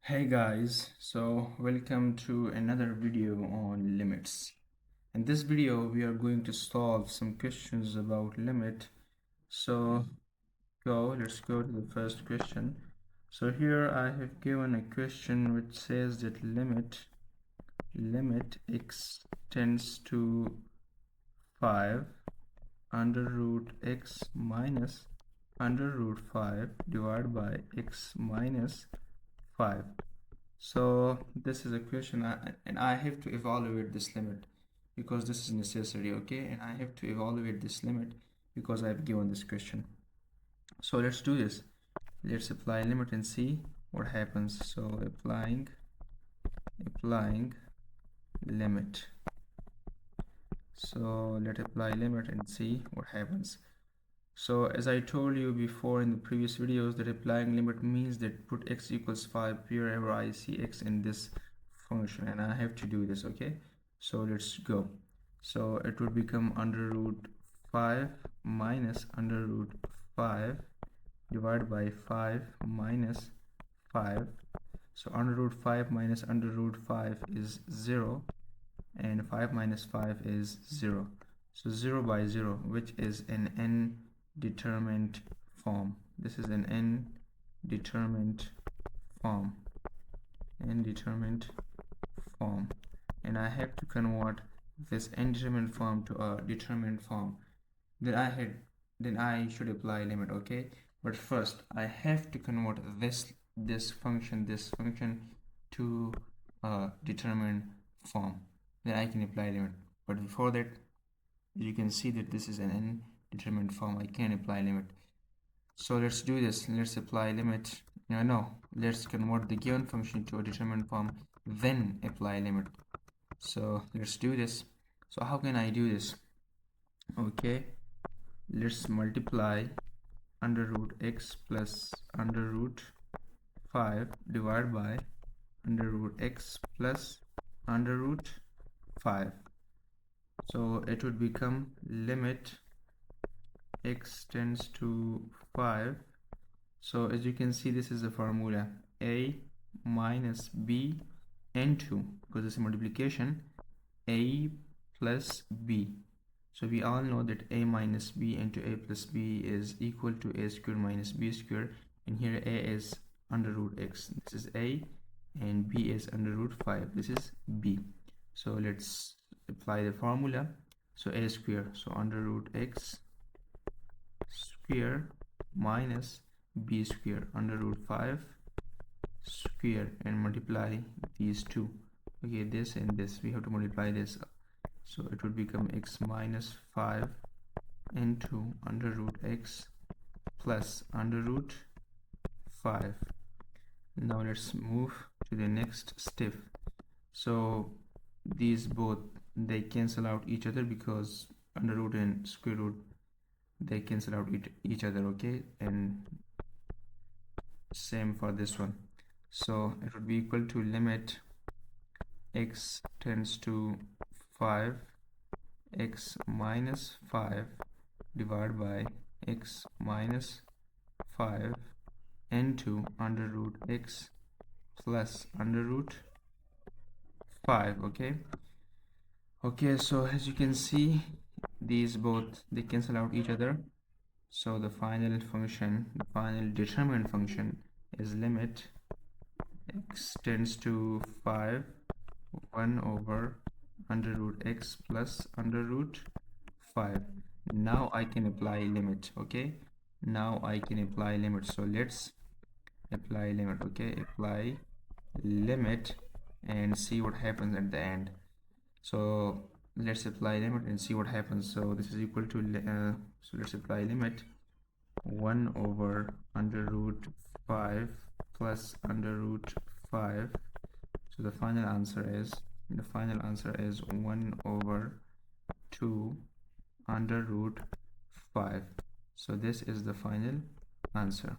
Hey guys, so welcome to another video on limits. In this video we are going to solve some questions about limit. So let's go to the first question. So here I have given a question which says that limit x tends to 5 under root x minus under root 5 divided by x minus 5. So this is a question and I have to evaluate this limit because this is necessary, okay? And I have to evaluate this limit because I've given this question. So let's do this. Let's apply limit and see what happens. So applying limit. So let's apply limit and see what happens. So as I told you before in the previous videos, that applying limit means that put x equals 5 wherever I see x in this function, and I have to do this, okay? So let's go. So it would become under root 5 minus under root 5 divided by 5 minus 5. So under root 5 minus under root 5 is 0, and 5 minus 5 is 0. So 0 by 0, which is an n-determinant form. This is an n-determinant form. And I have to convert this indeterminate form to a determinate form. Then I should apply limit, okay? But first I have to convert this function to a determined form. Then I can apply limit. But before that, you can see that this is an indeterminate form. I can apply limit. So let's do this. Let's apply limit. Let's convert the given function to a determined form, then apply limit. So let's do this. So how can I do this? Okay, let's multiply under root x plus under root 5 divided by under root x plus under root 5. So it would become limit x tends to 5. So as you can see, this is the formula a minus b into, because it's a multiplication, a plus b. So we all know that a minus b into a plus b is equal to a squared minus b squared, and here a is under root x. This is a, and b is under root 5. This is b. So let's apply the formula. So a square, so under root x square minus b square under root 5 square, and multiply these two. Okay, this and this, we have to multiply this. So it would become x minus 5 into under root x plus under root 5. Now let's move to the next step. So these both, they cancel out each other because under root and square root, they cancel out each other, okay? And same for this one. So it would be equal to limit x tends to 5 x minus 5 divided by x minus 5 into under root x plus under root 5. Okay, so as you can see, these both, they cancel out each other. So the final determinant function is limit x tends to 5 1 over under root x plus under root 5. Now I can apply limit, okay? Now I can apply limit. So let's apply limit, okay? Apply limit and see what happens at the end. So let's apply limit and see what happens. So this is equal to so let's apply limit 1 over under root 5 plus under root 5. So the final answer is 1 over 2 under root 5. So this is the final answer.